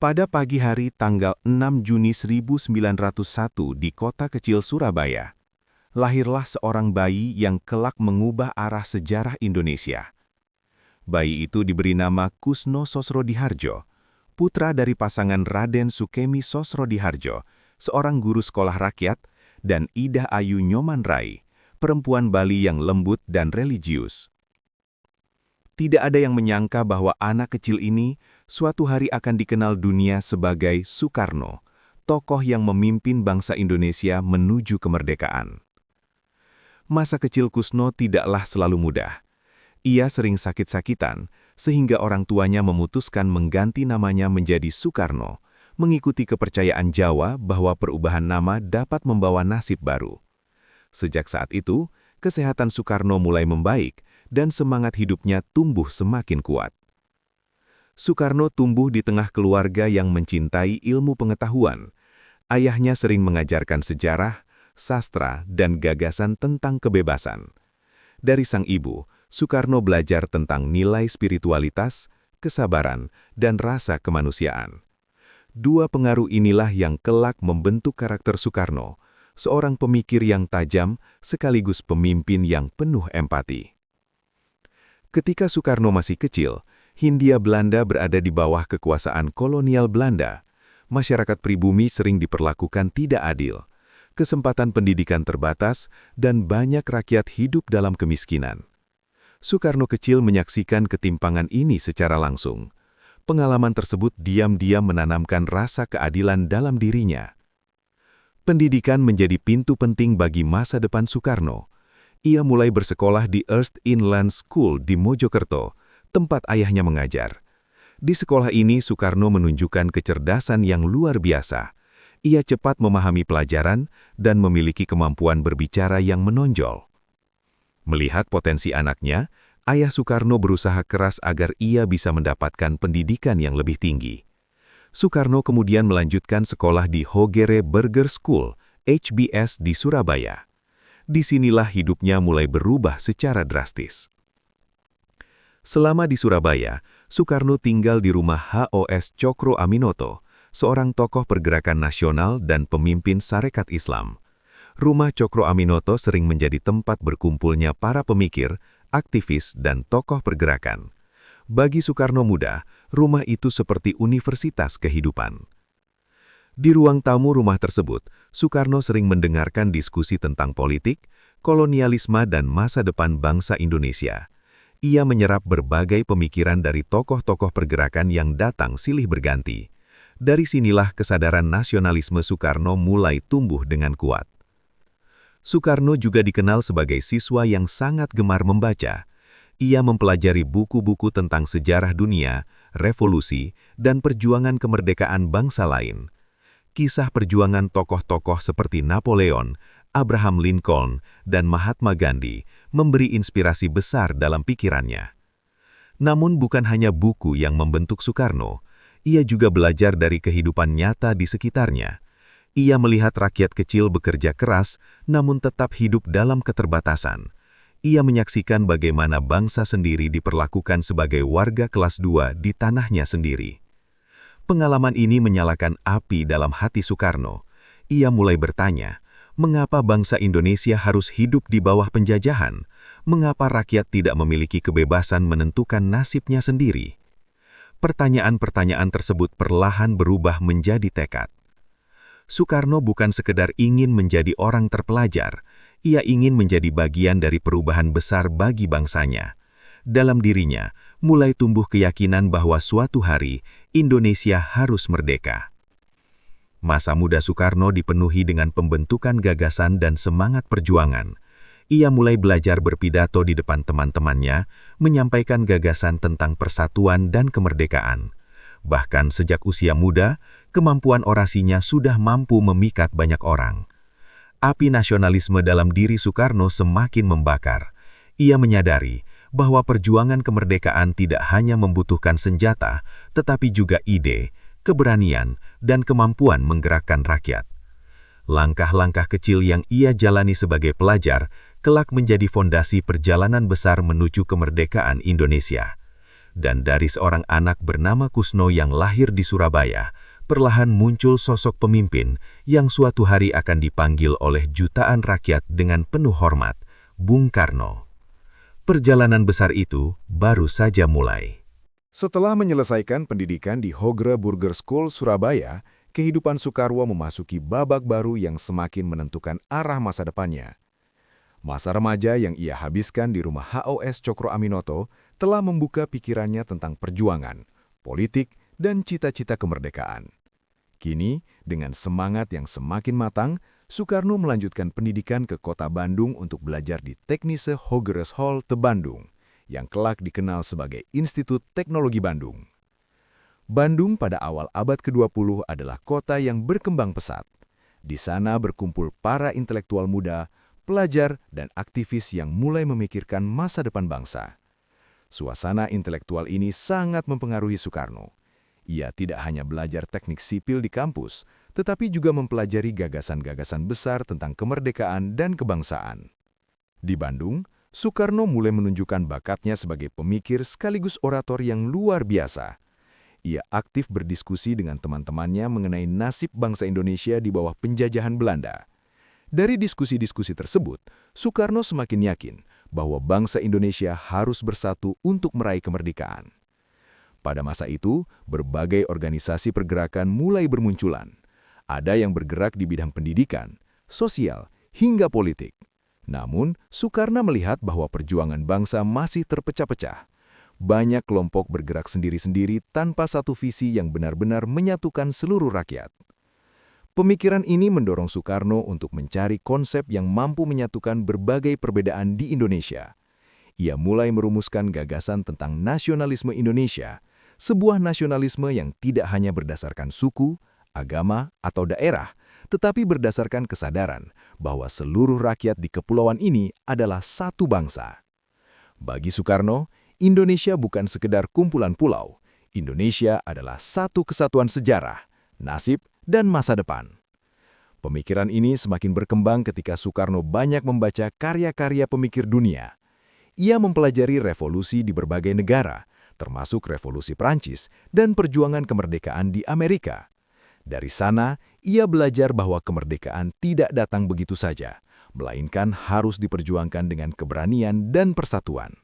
Pada pagi hari tanggal 6 Juni 1901 di kota kecil Surabaya, lahirlah seorang bayi yang kelak mengubah arah sejarah Indonesia. Bayi itu diberi nama Kusno Sosrodihardjo, putra dari pasangan Raden Sukemi Sosrodihardjo, seorang guru sekolah rakyat, dan Ida Ayu Nyoman Rai, perempuan Bali yang lembut dan religius. Tidak ada yang menyangka bahwa anak kecil ini suatu hari akan dikenal dunia sebagai Soekarno, tokoh yang memimpin bangsa Indonesia menuju kemerdekaan. Masa kecil Kusno tidaklah selalu mudah. Ia sering sakit-sakitan, sehingga orang tuanya memutuskan mengganti namanya menjadi Soekarno, mengikuti kepercayaan Jawa bahwa perubahan nama dapat membawa nasib baru. Sejak saat itu, kesehatan Soekarno mulai membaik, dan semangat hidupnya tumbuh semakin kuat. Soekarno tumbuh di tengah keluarga yang mencintai ilmu pengetahuan. Ayahnya sering mengajarkan sejarah, sastra, dan gagasan tentang kebebasan. Dari sang ibu, Soekarno belajar tentang nilai spiritualitas, kesabaran, dan rasa kemanusiaan. Dua pengaruh inilah yang kelak membentuk karakter Soekarno, seorang pemikir yang tajam sekaligus pemimpin yang penuh empati. Ketika Soekarno masih kecil, Hindia Belanda berada di bawah kekuasaan kolonial Belanda. Masyarakat pribumi sering diperlakukan tidak adil. Kesempatan pendidikan terbatas, dan banyak rakyat hidup dalam kemiskinan. Soekarno kecil menyaksikan ketimpangan ini secara langsung. Pengalaman tersebut diam-diam menanamkan rasa keadilan dalam dirinya. Pendidikan menjadi pintu penting bagi masa depan Soekarno. Ia mulai bersekolah di East Inland School di Mojokerto, tempat ayahnya mengajar. Di sekolah ini Soekarno menunjukkan kecerdasan yang luar biasa. Ia cepat memahami pelajaran dan memiliki kemampuan berbicara yang menonjol. Melihat potensi anaknya, ayah Soekarno berusaha keras agar ia bisa mendapatkan pendidikan yang lebih tinggi. Soekarno kemudian melanjutkan sekolah di Hogere Burger School, HBS di Surabaya. Disinilah hidupnya mulai berubah secara drastis. Selama di Surabaya, Soekarno tinggal di rumah HOS Cokro Aminoto, seorang tokoh pergerakan nasional dan pemimpin Sarekat Islam. Rumah Cokro Aminoto sering menjadi tempat berkumpulnya para pemikir, aktivis, dan tokoh pergerakan. Bagi Soekarno muda, rumah itu seperti universitas kehidupan. Di ruang tamu rumah tersebut, Soekarno sering mendengarkan diskusi tentang politik, kolonialisme, dan masa depan bangsa Indonesia. Ia menyerap berbagai pemikiran dari tokoh-tokoh pergerakan yang datang silih berganti. Dari sinilah kesadaran nasionalisme Soekarno mulai tumbuh dengan kuat. Soekarno juga dikenal sebagai siswa yang sangat gemar membaca. Ia mempelajari buku-buku tentang sejarah dunia, revolusi, dan perjuangan kemerdekaan bangsa lain. Kisah perjuangan tokoh-tokoh seperti Napoleon, Abraham Lincoln, dan Mahatma Gandhi memberi inspirasi besar dalam pikirannya. Namun bukan hanya buku yang membentuk Soekarno, ia juga belajar dari kehidupan nyata di sekitarnya. Ia melihat rakyat kecil bekerja keras, namun tetap hidup dalam keterbatasan. Ia menyaksikan bagaimana bangsa sendiri diperlakukan sebagai warga kelas 2 di tanahnya sendiri. Pengalaman ini menyalakan api dalam hati Soekarno. Ia mulai bertanya, mengapa bangsa Indonesia harus hidup di bawah penjajahan? Mengapa rakyat tidak memiliki kebebasan menentukan nasibnya sendiri? Pertanyaan-pertanyaan tersebut perlahan berubah menjadi tekad. Soekarno bukan sekedar ingin menjadi orang terpelajar, ia ingin menjadi bagian dari perubahan besar bagi bangsanya. Dalam dirinya, mulai tumbuh keyakinan bahwa suatu hari Indonesia harus merdeka. Masa muda Soekarno dipenuhi dengan pembentukan gagasan dan semangat perjuangan. Ia mulai belajar berpidato di depan teman-temannya, menyampaikan gagasan tentang persatuan dan kemerdekaan. Bahkan sejak usia muda, kemampuan orasinya sudah mampu memikat banyak orang. Api nasionalisme dalam diri Soekarno semakin membakar. Ia menyadari bahwa perjuangan kemerdekaan tidak hanya membutuhkan senjata, tetapi juga ide, keberanian, dan kemampuan menggerakkan rakyat. Langkah-langkah kecil yang ia jalani sebagai pelajar kelak menjadi fondasi perjalanan besar menuju kemerdekaan Indonesia. Dan dari seorang anak bernama Kusno yang lahir di Surabaya, perlahan muncul sosok pemimpin yang suatu hari akan dipanggil oleh jutaan rakyat dengan penuh hormat, Bung Karno. Perjalanan besar itu baru saja mulai. Setelah menyelesaikan pendidikan di Hogre Burger School, Surabaya, kehidupan Soekarwo memasuki babak baru yang semakin menentukan arah masa depannya. Masa remaja yang ia habiskan di rumah HOS Cokro Aminoto telah membuka pikirannya tentang perjuangan, politik, dan cita-cita kemerdekaan. Kini, dengan semangat yang semakin matang, Soekarno melanjutkan pendidikan ke kota Bandung untuk belajar di Teknise Hogeres Hall te Bandung, yang kelak dikenal sebagai Institut Teknologi Bandung. Bandung pada awal abad ke-20 adalah kota yang berkembang pesat. Di sana berkumpul para intelektual muda, pelajar, dan aktivis yang mulai memikirkan masa depan bangsa. Suasana intelektual ini sangat mempengaruhi Soekarno. Ia tidak hanya belajar teknik sipil di kampus, tetapi juga mempelajari gagasan-gagasan besar tentang kemerdekaan dan kebangsaan. Di Bandung, Soekarno mulai menunjukkan bakatnya sebagai pemikir sekaligus orator yang luar biasa. Ia aktif berdiskusi dengan teman-temannya mengenai nasib bangsa Indonesia di bawah penjajahan Belanda. Dari diskusi-diskusi tersebut, Soekarno semakin yakin bahwa bangsa Indonesia harus bersatu untuk meraih kemerdekaan. Pada masa itu, berbagai organisasi pergerakan mulai bermunculan. Ada yang bergerak di bidang pendidikan, sosial, hingga politik. Namun, Soekarno melihat bahwa perjuangan bangsa masih terpecah-pecah. Banyak kelompok bergerak sendiri-sendiri tanpa satu visi yang benar-benar menyatukan seluruh rakyat. Pemikiran ini mendorong Soekarno untuk mencari konsep yang mampu menyatukan berbagai perbedaan di Indonesia. Ia mulai merumuskan gagasan tentang nasionalisme Indonesia, sebuah nasionalisme yang tidak hanya berdasarkan suku, agama, atau daerah, tetapi berdasarkan kesadaran bahwa seluruh rakyat di kepulauan ini adalah satu bangsa. Bagi Soekarno, Indonesia bukan sekedar kumpulan pulau. Indonesia adalah satu kesatuan sejarah, nasib, dan masa depan. Pemikiran ini semakin berkembang ketika Soekarno banyak membaca karya-karya pemikir dunia. Ia mempelajari revolusi di berbagai negara, termasuk revolusi Prancis dan perjuangan kemerdekaan di Amerika. Dari sana, ia belajar bahwa kemerdekaan tidak datang begitu saja, melainkan harus diperjuangkan dengan keberanian dan persatuan.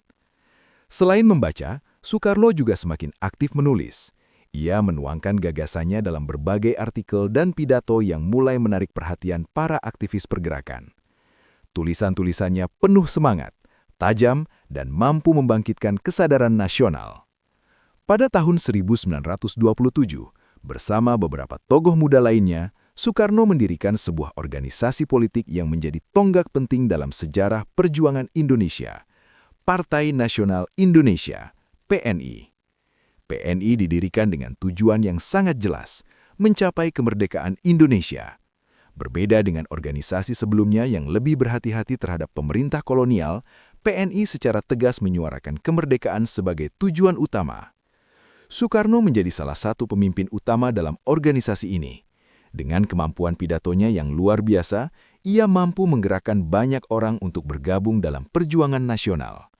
Selain membaca, Soekarno juga semakin aktif menulis. Ia menuangkan gagasannya dalam berbagai artikel dan pidato yang mulai menarik perhatian para aktivis pergerakan. Tulisan-tulisannya penuh semangat, tajam, dan mampu membangkitkan kesadaran nasional. Pada tahun 1927, bersama beberapa tokoh muda lainnya, Soekarno mendirikan sebuah organisasi politik yang menjadi tonggak penting dalam sejarah perjuangan Indonesia, Partai Nasional Indonesia, PNI. PNI didirikan dengan tujuan yang sangat jelas, mencapai kemerdekaan Indonesia. Berbeda dengan organisasi sebelumnya yang lebih berhati-hati terhadap pemerintah kolonial, PNI secara tegas menyuarakan kemerdekaan sebagai tujuan utama. Soekarno menjadi salah satu pemimpin utama dalam organisasi ini. Dengan kemampuan pidatonya yang luar biasa, ia mampu menggerakkan banyak orang untuk bergabung dalam perjuangan nasional.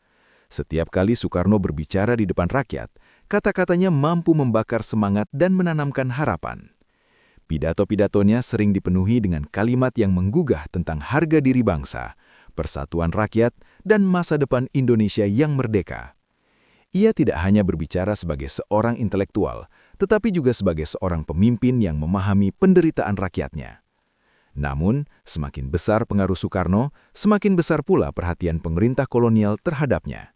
Setiap kali Soekarno berbicara di depan rakyat, kata-katanya mampu membakar semangat dan menanamkan harapan. Pidato-pidatonya sering dipenuhi dengan kalimat yang menggugah tentang harga diri bangsa, persatuan rakyat, dan masa depan Indonesia yang merdeka. Ia tidak hanya berbicara sebagai seorang intelektual, tetapi juga sebagai seorang pemimpin yang memahami penderitaan rakyatnya. Namun, semakin besar pengaruh Soekarno, semakin besar pula perhatian pemerintah kolonial terhadapnya.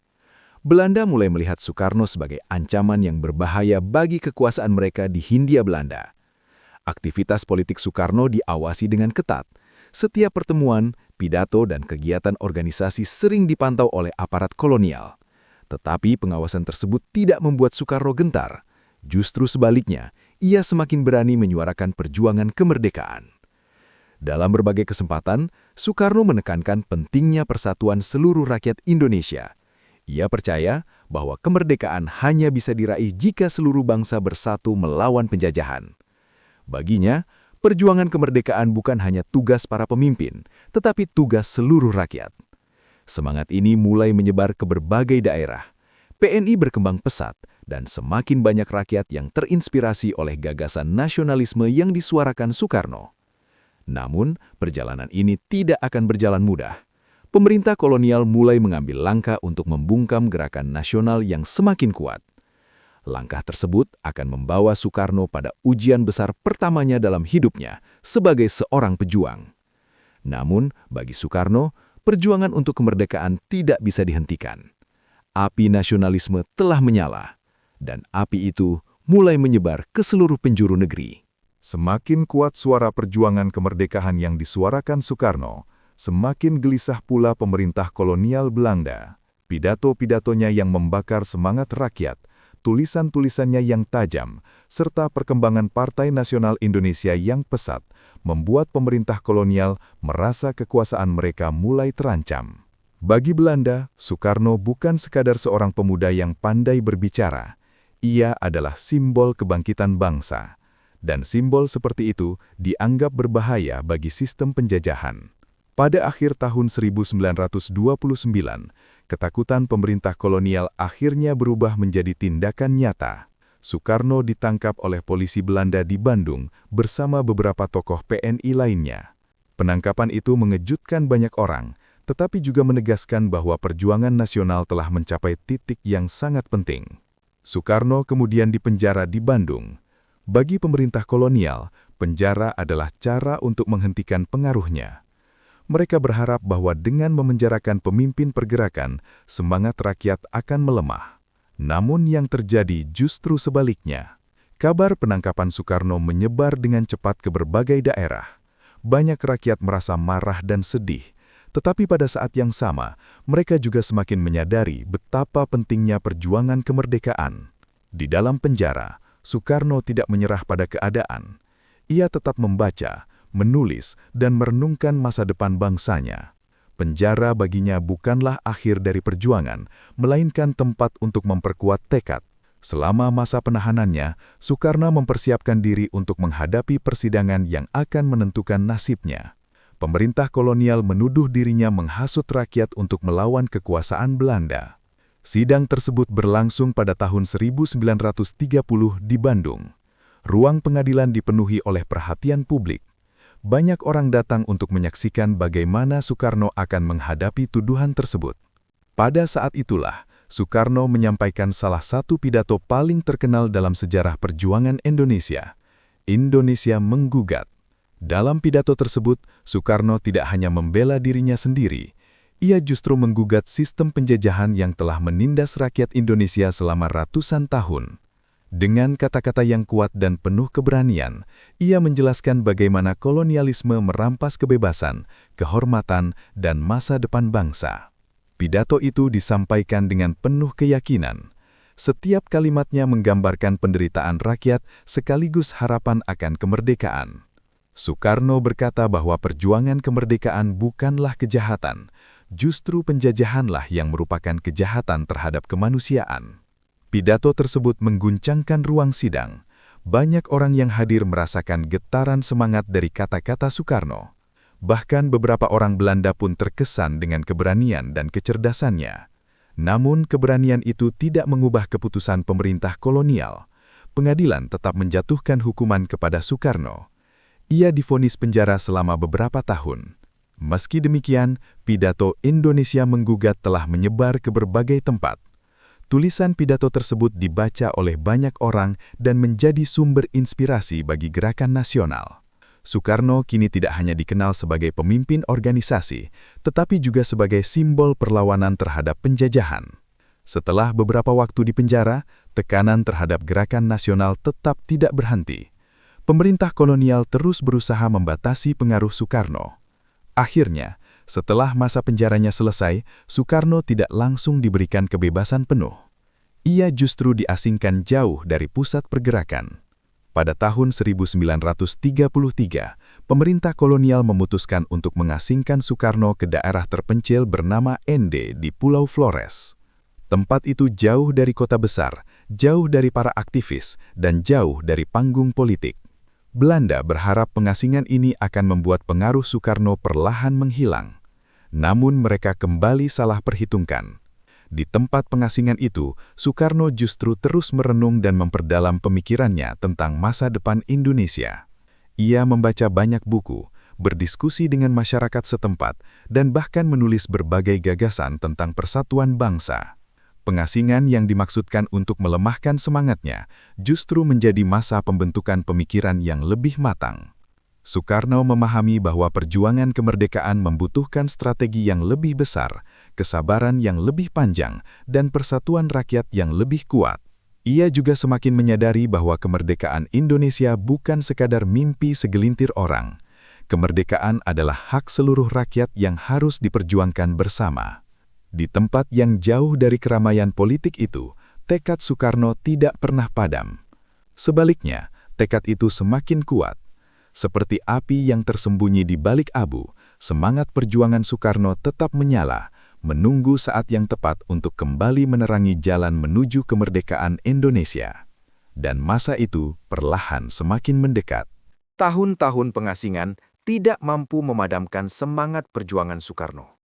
Belanda mulai melihat Soekarno sebagai ancaman yang berbahaya bagi kekuasaan mereka di Hindia Belanda. Aktivitas politik Soekarno diawasi dengan ketat. Setiap pertemuan, pidato, dan kegiatan organisasi sering dipantau oleh aparat kolonial. Tetapi pengawasan tersebut tidak membuat Soekarno gentar. Justru sebaliknya, ia semakin berani menyuarakan perjuangan kemerdekaan. Dalam berbagai kesempatan, Soekarno menekankan pentingnya persatuan seluruh rakyat Indonesia. Ia percaya bahwa kemerdekaan hanya bisa diraih jika seluruh bangsa bersatu melawan penjajahan. Baginya, perjuangan kemerdekaan bukan hanya tugas para pemimpin, tetapi tugas seluruh rakyat. Semangat ini mulai menyebar ke berbagai daerah. PNI berkembang pesat dan semakin banyak rakyat yang terinspirasi oleh gagasan nasionalisme yang disuarakan Soekarno. Namun, perjalanan ini tidak akan berjalan mudah. Pemerintah kolonial mulai mengambil langkah untuk membungkam gerakan nasional yang semakin kuat. Langkah tersebut akan membawa Soekarno pada ujian besar pertamanya dalam hidupnya sebagai seorang pejuang. Namun, bagi Soekarno, perjuangan untuk kemerdekaan tidak bisa dihentikan. Api nasionalisme telah menyala, dan api itu mulai menyebar ke seluruh penjuru negeri. Semakin kuat suara perjuangan kemerdekaan yang disuarakan Soekarno, semakin gelisah pula pemerintah kolonial Belanda. Pidato-pidatonya yang membakar semangat rakyat, tulisan-tulisannya yang tajam, serta perkembangan Partai Nasional Indonesia yang pesat, membuat pemerintah kolonial merasa kekuasaan mereka mulai terancam. Bagi Belanda, Soekarno bukan sekadar seorang pemuda yang pandai berbicara. Ia adalah simbol kebangkitan bangsa. Dan simbol seperti itu dianggap berbahaya bagi sistem penjajahan. Pada akhir tahun 1929, ketakutan pemerintah kolonial akhirnya berubah menjadi tindakan nyata. Soekarno ditangkap oleh polisi Belanda di Bandung bersama beberapa tokoh PNI lainnya. Penangkapan itu mengejutkan banyak orang, tetapi juga menegaskan bahwa perjuangan nasional telah mencapai titik yang sangat penting. Soekarno kemudian dipenjara di Bandung. Bagi pemerintah kolonial, penjara adalah cara untuk menghentikan pengaruhnya. Mereka berharap bahwa dengan memenjarakan pemimpin pergerakan, semangat rakyat akan melemah. Namun yang terjadi justru sebaliknya. Kabar penangkapan Soekarno menyebar dengan cepat ke berbagai daerah. Banyak rakyat merasa marah dan sedih, tetapi pada saat yang sama, mereka juga semakin menyadari betapa pentingnya perjuangan kemerdekaan. Di dalam penjara, Soekarno tidak menyerah pada keadaan. Ia tetap membaca, menulis, dan merenungkan masa depan bangsanya. Penjara baginya bukanlah akhir dari perjuangan, melainkan tempat untuk memperkuat tekad. Selama masa penahanannya, Soekarno mempersiapkan diri untuk menghadapi persidangan yang akan menentukan nasibnya. Pemerintah kolonial menuduh dirinya menghasut rakyat untuk melawan kekuasaan Belanda. Sidang tersebut berlangsung pada tahun 1930 di Bandung. Ruang pengadilan dipenuhi oleh perhatian publik. Banyak orang datang untuk menyaksikan bagaimana Soekarno akan menghadapi tuduhan tersebut. Pada saat itulah, Soekarno menyampaikan salah satu pidato paling terkenal dalam sejarah perjuangan Indonesia. Indonesia menggugat. Dalam pidato tersebut, Soekarno tidak hanya membela dirinya sendiri, ia justru menggugat sistem penjajahan yang telah menindas rakyat Indonesia selama ratusan tahun. Dengan kata-kata yang kuat dan penuh keberanian, ia menjelaskan bagaimana kolonialisme merampas kebebasan, kehormatan, dan masa depan bangsa. Pidato itu disampaikan dengan penuh keyakinan. Setiap kalimatnya menggambarkan penderitaan rakyat sekaligus harapan akan kemerdekaan. Soekarno berkata bahwa perjuangan kemerdekaan bukanlah kejahatan, justru penjajahanlah yang merupakan kejahatan terhadap kemanusiaan. Pidato tersebut mengguncangkan ruang sidang. Banyak orang yang hadir merasakan getaran semangat dari kata-kata Soekarno. Bahkan beberapa orang Belanda pun terkesan dengan keberanian dan kecerdasannya. Namun keberanian itu tidak mengubah keputusan pemerintah kolonial. Pengadilan tetap menjatuhkan hukuman kepada Soekarno. Ia divonis penjara selama beberapa tahun. Meski demikian, pidato Indonesia menggugat telah menyebar ke berbagai tempat. Tulisan pidato tersebut dibaca oleh banyak orang dan menjadi sumber inspirasi bagi gerakan nasional. Soekarno kini tidak hanya dikenal sebagai pemimpin organisasi, tetapi juga sebagai simbol perlawanan terhadap penjajahan. Setelah beberapa waktu di penjara, tekanan terhadap gerakan nasional tetap tidak berhenti. Pemerintah kolonial terus berusaha membatasi pengaruh Soekarno. Akhirnya, setelah masa penjaranya selesai, Soekarno tidak langsung diberikan kebebasan penuh. Ia justru diasingkan jauh dari pusat pergerakan. Pada tahun 1933, pemerintah kolonial memutuskan untuk mengasingkan Soekarno ke daerah terpencil bernama Ende di Pulau Flores. Tempat itu jauh dari kota besar, jauh dari para aktivis, dan jauh dari panggung politik. Belanda berharap pengasingan ini akan membuat pengaruh Soekarno perlahan menghilang. Namun mereka kembali salah perhitungkan. Di tempat pengasingan itu, Soekarno justru terus merenung dan memperdalam pemikirannya tentang masa depan Indonesia. Ia membaca banyak buku, berdiskusi dengan masyarakat setempat, dan bahkan menulis berbagai gagasan tentang persatuan bangsa. Pengasingan yang dimaksudkan untuk melemahkan semangatnya justru menjadi masa pembentukan pemikiran yang lebih matang. Soekarno memahami bahwa perjuangan kemerdekaan membutuhkan strategi yang lebih besar, kesabaran yang lebih panjang, dan persatuan rakyat yang lebih kuat. Ia juga semakin menyadari bahwa kemerdekaan Indonesia bukan sekadar mimpi segelintir orang. Kemerdekaan adalah hak seluruh rakyat yang harus diperjuangkan bersama. Di tempat yang jauh dari keramaian politik itu, tekad Soekarno tidak pernah padam. Sebaliknya, tekad itu semakin kuat. Seperti api yang tersembunyi di balik abu, semangat perjuangan Soekarno tetap menyala, menunggu saat yang tepat untuk kembali menerangi jalan menuju kemerdekaan Indonesia. Dan masa itu perlahan semakin mendekat. Tahun-tahun pengasingan tidak mampu memadamkan semangat perjuangan Soekarno.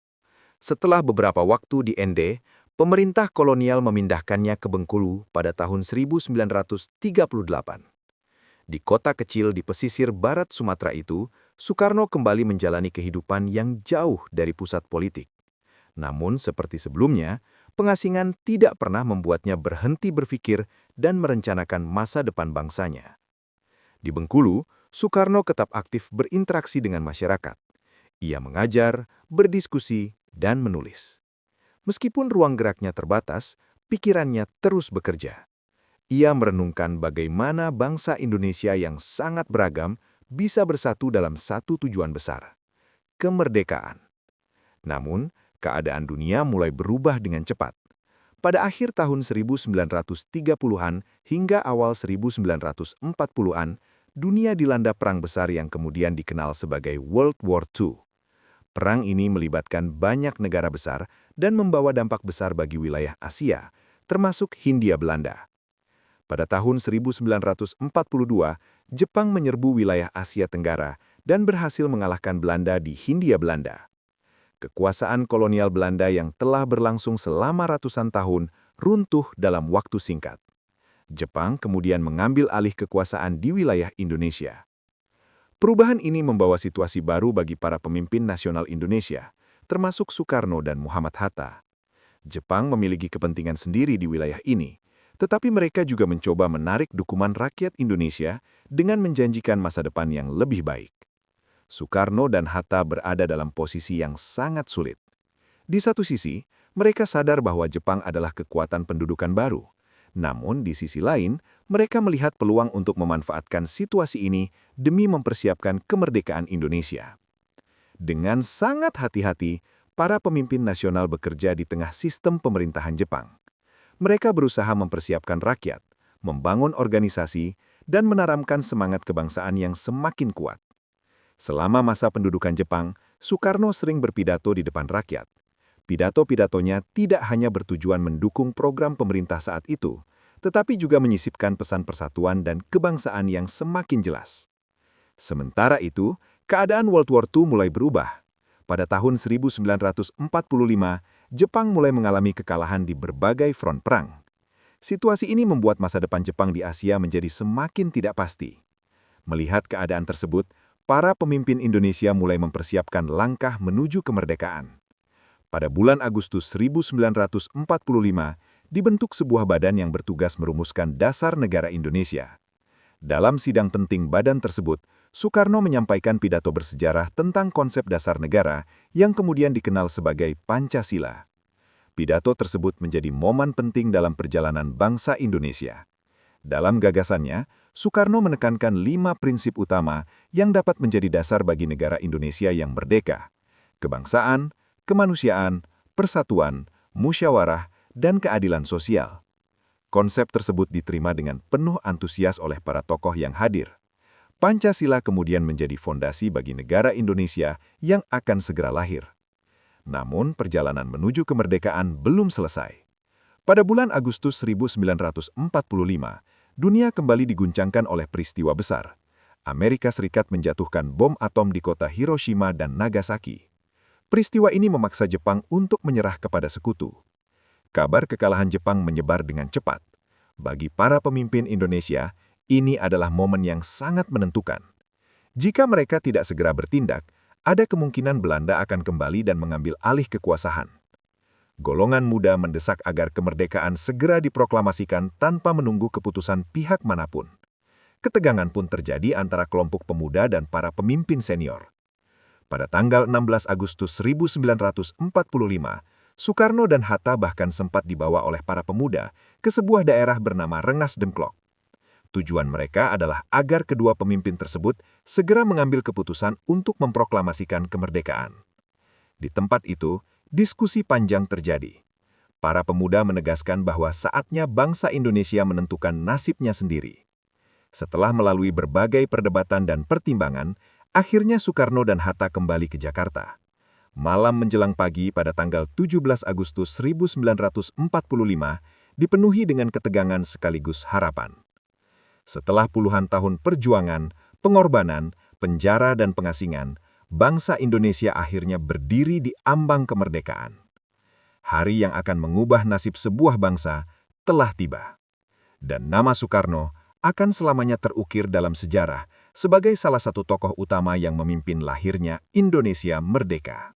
Setelah beberapa waktu di ND, pemerintah kolonial memindahkannya ke Bengkulu pada tahun 1938. Di kota kecil di pesisir barat Sumatera itu, Soekarno kembali menjalani kehidupan yang jauh dari pusat politik. Namun, seperti sebelumnya, pengasingan tidak pernah membuatnya berhenti berpikir dan merencanakan masa depan bangsanya. Di Bengkulu, Soekarno tetap aktif berinteraksi dengan masyarakat. Ia mengajar, berdiskusi, dan menulis. Meskipun ruang geraknya terbatas, pikirannya terus bekerja. Ia merenungkan bagaimana bangsa Indonesia yang sangat beragam bisa bersatu dalam satu tujuan besar, kemerdekaan. Namun, keadaan dunia mulai berubah dengan cepat. Pada akhir tahun 1930-an hingga awal 1940-an, dunia dilanda perang besar yang kemudian dikenal sebagai World War II. Perang ini melibatkan banyak negara besar dan membawa dampak besar bagi wilayah Asia, termasuk Hindia Belanda. Pada tahun 1942, Jepang menyerbu wilayah Asia Tenggara dan berhasil mengalahkan Belanda di Hindia Belanda. Kekuasaan kolonial Belanda yang telah berlangsung selama ratusan tahun runtuh dalam waktu singkat. Jepang kemudian mengambil alih kekuasaan di wilayah Indonesia. Perubahan ini membawa situasi baru bagi para pemimpin nasional Indonesia, termasuk Soekarno dan Muhammad Hatta. Jepang memiliki kepentingan sendiri di wilayah ini, tetapi mereka juga mencoba menarik dukungan rakyat Indonesia dengan menjanjikan masa depan yang lebih baik. Soekarno dan Hatta berada dalam posisi yang sangat sulit. Di satu sisi, mereka sadar bahwa Jepang adalah kekuatan pendudukan baru. Namun, di sisi lain, mereka melihat peluang untuk memanfaatkan situasi ini demi mempersiapkan kemerdekaan Indonesia. Dengan sangat hati-hati, para pemimpin nasional bekerja di tengah sistem pemerintahan Jepang. Mereka berusaha mempersiapkan rakyat, membangun organisasi, dan menanamkan semangat kebangsaan yang semakin kuat. Selama masa pendudukan Jepang, Soekarno sering berpidato di depan rakyat. Pidato-pidatonya tidak hanya bertujuan mendukung program pemerintah saat itu, tetapi juga menyisipkan pesan persatuan dan kebangsaan yang semakin jelas. Sementara itu, keadaan World War II mulai berubah. Pada tahun 1945, Jepang mulai mengalami kekalahan di berbagai front perang. Situasi ini membuat masa depan Jepang di Asia menjadi semakin tidak pasti. Melihat keadaan tersebut, para pemimpin Indonesia mulai mempersiapkan langkah menuju kemerdekaan. Pada bulan Agustus 1945, dibentuk sebuah badan yang bertugas merumuskan dasar negara Indonesia. Dalam sidang penting badan tersebut, Soekarno menyampaikan pidato bersejarah tentang konsep dasar negara yang kemudian dikenal sebagai Pancasila. Pidato tersebut menjadi momen penting dalam perjalanan bangsa Indonesia. Dalam gagasannya, Soekarno menekankan 5 prinsip utama yang dapat menjadi dasar bagi negara Indonesia yang merdeka: kebangsaan, kemanusiaan, persatuan, musyawarah, dan keadilan sosial. Konsep tersebut diterima dengan penuh antusias oleh para tokoh yang hadir. Pancasila kemudian menjadi fondasi bagi negara Indonesia yang akan segera lahir. Namun, perjalanan menuju kemerdekaan belum selesai. Pada bulan Agustus 1945, dunia kembali diguncangkan oleh peristiwa besar. Amerika Serikat menjatuhkan bom atom di kota Hiroshima dan Nagasaki. Peristiwa ini memaksa Jepang untuk menyerah kepada sekutu. Kabar kekalahan Jepang menyebar dengan cepat. Bagi para pemimpin Indonesia, ini adalah momen yang sangat menentukan. Jika mereka tidak segera bertindak, ada kemungkinan Belanda akan kembali dan mengambil alih kekuasaan. Golongan muda mendesak agar kemerdekaan segera diproklamasikan tanpa menunggu keputusan pihak manapun. Ketegangan pun terjadi antara kelompok pemuda dan para pemimpin senior. Pada tanggal 16 Agustus 1945, Soekarno dan Hatta bahkan sempat dibawa oleh para pemuda ke sebuah daerah bernama Rengas Dengklok. Tujuan mereka adalah agar kedua pemimpin tersebut segera mengambil keputusan untuk memproklamasikan kemerdekaan. Di tempat itu, diskusi panjang terjadi. Para pemuda menegaskan bahwa saatnya bangsa Indonesia menentukan nasibnya sendiri. Setelah melalui berbagai perdebatan dan pertimbangan, akhirnya Soekarno dan Hatta kembali ke Jakarta. Malam menjelang pagi pada tanggal 17 Agustus 1945 dipenuhi dengan ketegangan sekaligus harapan. Setelah puluhan tahun perjuangan, pengorbanan, penjara dan pengasingan, bangsa Indonesia akhirnya berdiri di ambang kemerdekaan. Hari yang akan mengubah nasib sebuah bangsa telah tiba. Dan nama Soekarno akan selamanya terukir dalam sejarah sebagai salah satu tokoh utama yang memimpin lahirnya Indonesia merdeka.